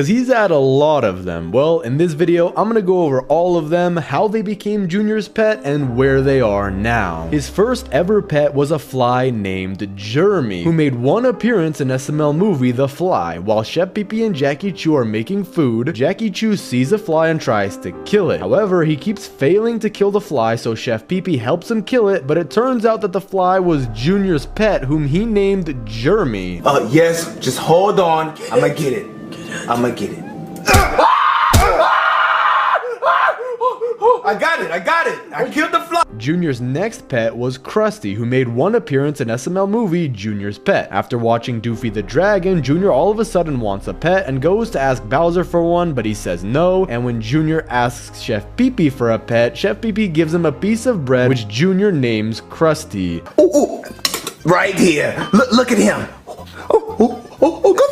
because he's had a lot of them. Well, in this video, I'm gonna go over all of them, how they became Junior's pet, and where they are now. His first ever pet was a fly named Jeremy, who made one appearance in SML movie The Fly. While Chef Pee Pee and Jackie Chu are making food, Jackie Chu sees a fly and tries to kill it. However, he keeps failing to kill the fly, so Chef Pee Pee helps him kill it, but it turns out that the fly was Junior's pet, whom he named Jeremy. Yes, just hold on. I'ma get it. I'ma get it. I got it. I killed the fly. Junior's next pet was Krusty, who made one appearance in SML movie Junior's Pet. After watching Doofy the Dragon, Junior all of a sudden wants a pet and goes to ask Bowser for one, but he says no. And when Junior asks Chef Pee Pee for a pet, Chef Pee Pee gives him a piece of bread, which Junior names Krusty. Ooh, right here. Look at him. Go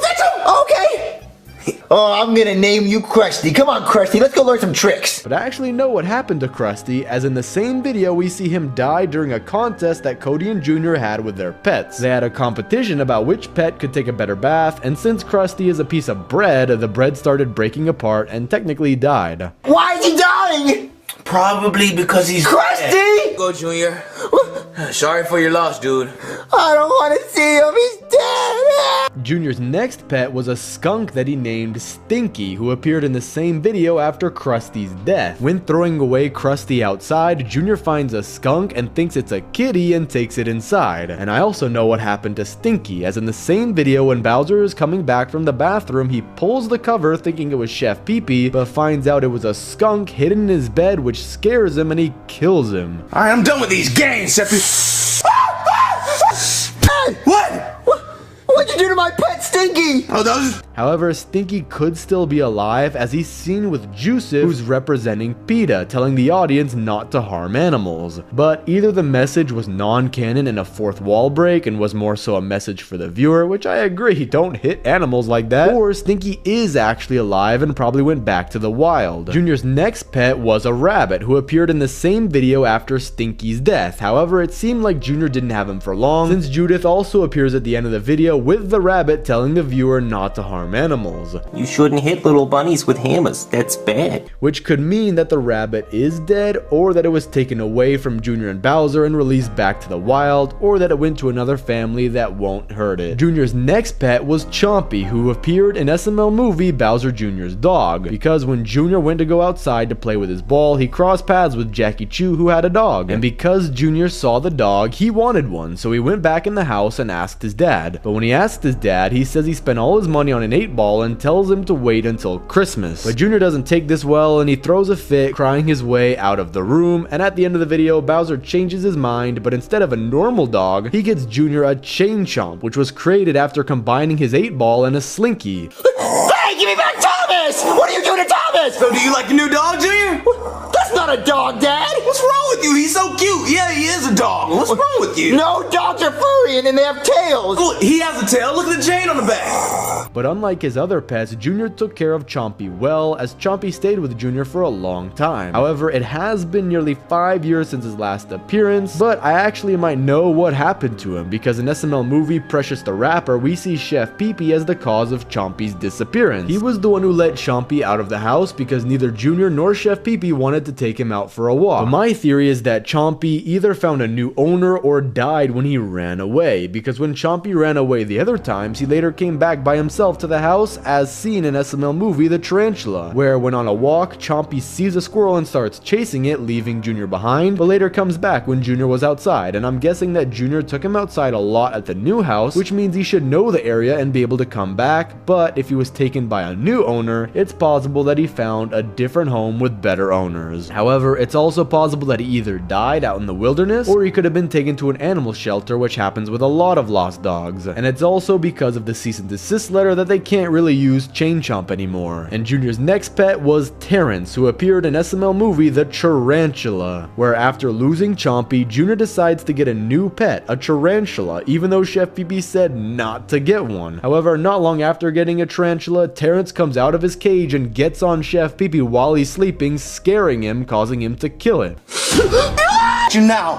fetch him. Okay. Oh, I'm gonna name you Krusty. Come on, Krusty, let's go learn some tricks. But I actually know what happened to Krusty, as in the same video we see him die during a contest that Cody and Junior had with their pets. They had a competition about which pet could take a better bath, and since Krusty is a piece of bread, the bread started breaking apart and technically died. Why is he dying? Probably because he's Krusty! Dead. Go, Junior. Sorry for your loss, dude. I don't want to see him. He's dead. Junior's next pet was a skunk that he named Stinky, who appeared in the same video after Krusty's death. When throwing away Krusty outside, Junior finds a skunk and thinks it's a kitty and takes it inside. And I also know what happened to Stinky, as in the same video when Bowser is coming back from the bathroom, he pulls the cover thinking it was Chef Pee Pee, but finds out it was a skunk hidden in his bed, which scares him and he kills him. Alright, I'm done with these games, Chef Pee. What? What'd you do to my pet Stinky? Oh, those. However, Stinky could still be alive, as he's seen with Juicy, who's representing PETA, telling the audience not to harm animals. But either the message was non-canon and a fourth wall break and was more so a message for the viewer, which I agree, don't hit animals like that, or Stinky is actually alive and probably went back to the wild. Junior's next pet was a rabbit, who appeared in the same video after Stinky's death. However, it seemed like Junior didn't have him for long, since Judith also appears at the end of the video with the rabbit telling the viewer not to harm animals. You shouldn't hit little bunnies with hammers, that's bad. Which could mean that the rabbit is dead, or that it was taken away from Junior and Bowser and released back to the wild, or that it went to another family that won't hurt it. Junior's next pet was Chompy, who appeared in SML movie Bowser Jr.'s dog, because when Junior went to go outside to play with his ball, he crossed paths with Jackie Chu, who had a dog, and because Junior saw the dog, he wanted one, so he went back in the house and asked his dad. But when he asked his dad, he says he spent all his money on an 8-ball and tells him to wait until Christmas. But Junior doesn't take this well and he throws a fit, crying his way out of the room, and at the end of the video, Bowser changes his mind, but instead of a normal dog, he gets Junior a Chain Chomp, which was created after combining his 8-ball and a Slinky. Hey, give me back Thomas! What are you doing to Thomas? So do you like the new dog, Junior? That's not a dog, Dad! What's wrong with you? He's so cute! Yeah, he is a dog! What's wrong with you? No, dogs are furry and they have tails! Look, he has a tail! Look at the chain on the back! But unlike his other pets, Junior took care of Chompy well, as Chompy stayed with Junior for a long time. However, it has been nearly 5 years since his last appearance, but I actually might know what happened to him, because in SML movie Precious the Rapper, we see Chef Pee Pee as the cause of Chompy's disappearance. He was the one who let Chompy out of the house because neither Junior nor Chef Pee Pee wanted to take him out for a walk. But my theory is that Chompy either found a new owner or died when he ran away, because when Chompy ran away the other times, he later came back by himself to the house, as seen in SML movie The Tarantula, where when on a walk, Chompy sees a squirrel and starts chasing it, leaving Junior behind, but later comes back when Junior was outside, and I'm guessing that Junior took him outside a lot at the new house, which means he should know the area and be able to come back, but if he was taken by a new owner, it's possible that he found a different home with better owners. However, it's also possible that he either died out in the wilderness, or he could have been taken to an animal shelter, which happens with a lot of lost dogs, and it's also because of the cease and desist letter that they can't really use Chain Chomp anymore. And Junior's next pet was Terrence, who appeared in SML movie The Tarantula, where after losing Chompy, Junior decides to get a new pet, a tarantula, even though Chef Pee Pee said not to get one. However, not long after getting a tarantula, Terrence comes out of his cage and gets on Chef Pee Pee while he's sleeping, scaring him, causing him to kill it. You now.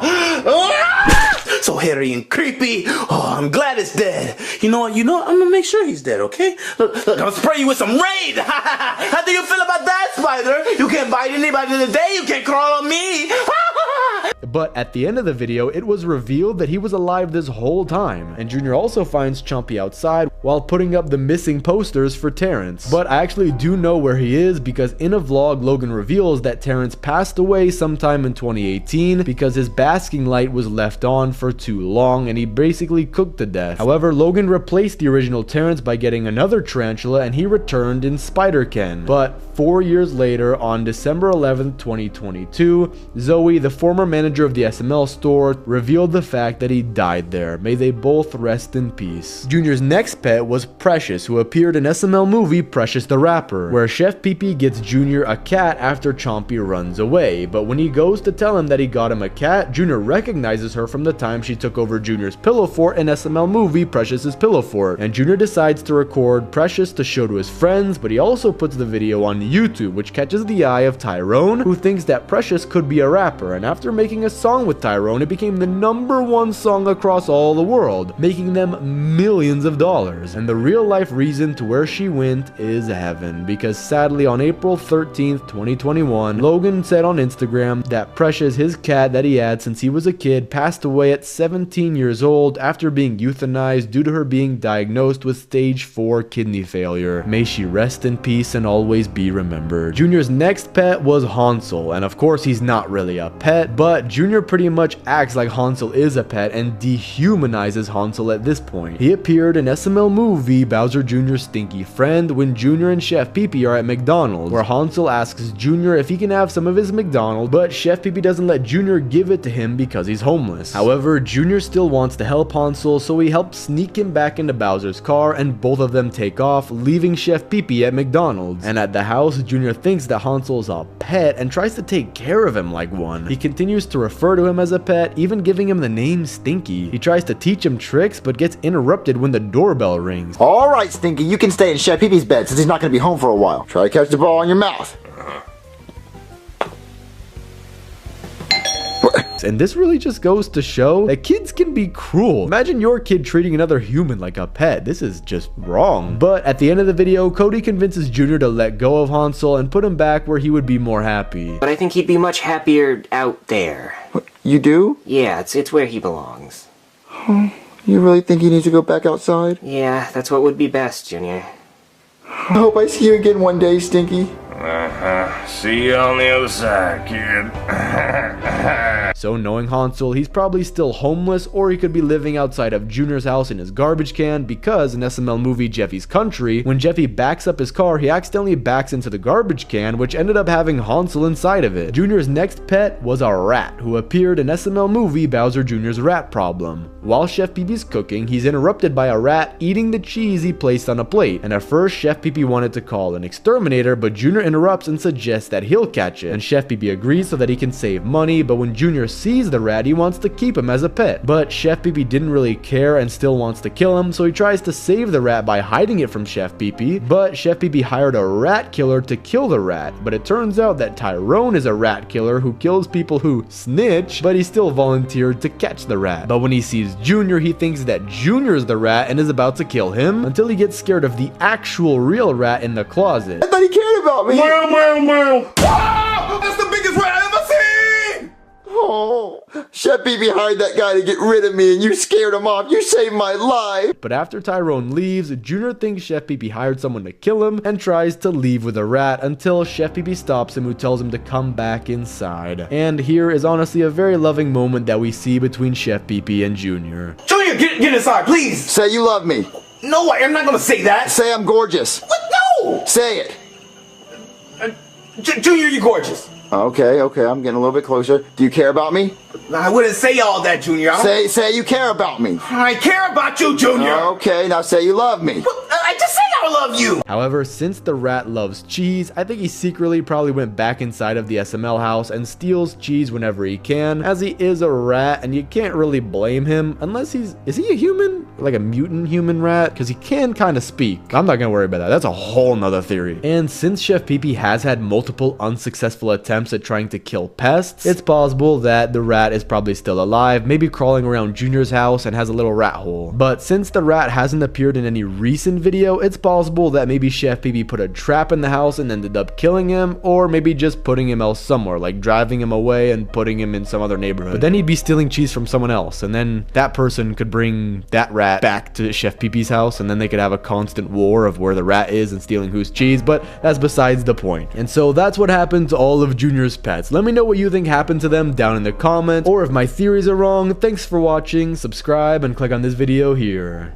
so hairy and creepy. Oh, I'm glad it's dead. You know what? I'm gonna make sure he's dead, okay? Look, I'm gonna spray you with some Raid. How do you feel about that, Spider? You can't bite anybody today. You can't crawl on me. But at the end of the video, it was revealed that he was alive this whole time, and Junior also finds Chompy outside while putting up the missing posters for Terrence. But I actually do know where he is, because in a vlog, Logan reveals that Terrence passed away sometime in 2018 because his basking light was left on for too long and he basically cooked to death. However, Logan replaced the original Terrence by getting another tarantula, and he returned in Spider-Ken. But 4 years later, on December 11th, 2022, Zoe, the former manager of the SML store, revealed the fact that he died there. May they both rest in peace. Junior's next pet was Precious, who appeared in SML movie Precious the Rapper, where Chef Pee Pee gets Junior a cat after Chompy runs away. But when he goes to tell him that he got him a cat, Junior recognizes her from the time she took over Junior's pillow fort in SML movie Precious's Pillow Fort, and Junior decides to record Precious to show to his friends, but he also puts the video on YouTube, which catches the eye of Tyrone, who thinks that Precious could be a rapper, and after making a song with Tyrone, it became the #1 song across all the world, making them millions of dollars. And the real life reason to where she went is heaven, because sadly on April 13th, 2021, Logan said on Instagram that Precious, his cat that he had since he was a kid, passed away at 17 years old after being euthanized due to her being diagnosed with stage 4 kidney failure. May she rest in peace and always be remembered. Junior's next pet was Hansel, and of course he's not really a pet, but Junior pretty much acts like Hansel is a pet and dehumanizes Hansel at this point. He appeared in SML movie Bowser Jr.'s Stinky Friend when Junior and Chef Pee Pee are at McDonald's, where Hansel asks Junior if he can have some of his McDonald's, but Chef Pee Pee doesn't let Junior give it to him because he's homeless. However, Junior still wants to help Hansel, so he helps sneak him back into Bowser's car, and both of them take off, leaving Chef Pee Pee at McDonald's. And at the house, Junior thinks that Hansel's a pet and tries to take care of him like one. He continues to refer to him as a pet, even giving him the name Stinky. He tries to teach him tricks, but gets interrupted when the doorbell rings. Alright, Stinky, you can stay in Chef Pee Pee's bed since he's not going to be home for a while. Try to catch the ball in your mouth. And this really just goes to show that kids can be cruel. Imagine your kid treating another human like a pet. This is just wrong. But at the end of the video, Cody convinces Junior to let go of Hansel and put him back where he would be more happy. But I think he'd be much happier out there. You do? Yeah, it's where he belongs. You really think he needs to go back outside? Yeah, that's what would be best, Junior. I hope I see you again one day, Stinky. See you on the other side, kid. So knowing Hansel, he's probably still homeless, or he could be living outside of Junior's house in his garbage can, because in SML movie Jeffy's Country, when Jeffy backs up his car, he accidentally backs into the garbage can, which ended up having Hansel inside of it. Junior's next pet was a rat, who appeared in SML movie Bowser Jr.'s Rat Problem. While Chef Pee Pee's cooking, he's interrupted by a rat eating the cheese he placed on a plate, and at first Chef Pee Pee wanted to call an exterminator, but Junior interrupts and suggests that he'll catch it, and Chef Pee Pee agrees so that he can save money, but when Junior sees the rat, he wants to keep him as a pet. But Chef Pee Pee didn't really care and still wants to kill him, so he tries to save the rat by hiding it from Chef Pee Pee, but Chef Pee Pee hired a rat killer to kill the rat. But it turns out that Tyrone is a rat killer who kills people who snitch, but he still volunteered to catch the rat. But when he sees Junior, he thinks that Junior's the rat and is about to kill him, until he gets scared of the actual real rat in the closet. I thought he cared about me. Wow, that's the biggest rat I've ever seen! Oh, Chef Pee Pee hired that guy to get rid of me, and you scared him off. You saved my life. But after Tyrone leaves, Junior thinks Chef Pee Pee hired someone to kill him and tries to leave with a rat until Chef Pee Pee stops him, who tells him to come back inside. And here is honestly a very loving moment that we see between Chef Pee Pee and Junior. Junior, get inside, please! Say you love me. No, I'm not gonna say that! Say I'm gorgeous. What? No! Say it. Junior, you're gorgeous. Okay, I'm getting a little bit closer. Do you care about me? I wouldn't say all that, Junior. Say you care about me. I care about you, Junior! Okay, now say you love me. I just said I love you! However, since the rat loves cheese, I think he secretly probably went back inside of the SML house and steals cheese whenever he can, as he is a rat and you can't really blame him unless is he a human? like a mutant human rat, because he can kind of speak. I'm not gonna worry about that. That's a whole nother theory. And since Chef Pee Pee has had multiple unsuccessful attempts at trying to kill pests, it's possible that the rat is probably still alive, maybe crawling around Junior's house and has a little rat hole. But since the rat hasn't appeared in any recent video, it's possible that maybe Chef Pee Pee put a trap in the house and ended up killing him, or maybe just putting him else somewhere, like driving him away and putting him in some other neighborhood. But then he'd be stealing cheese from someone else, and then that person could bring that rat back to Chef Pee Pee's house, and then they could have a constant war of where the rat is and stealing whose cheese, but that's besides the point. And so that's what happened to all of Junior's pets. Let me know what you think happened to them down in the comments, or if my theories are wrong. Thanks for watching, subscribe, and click on this video here.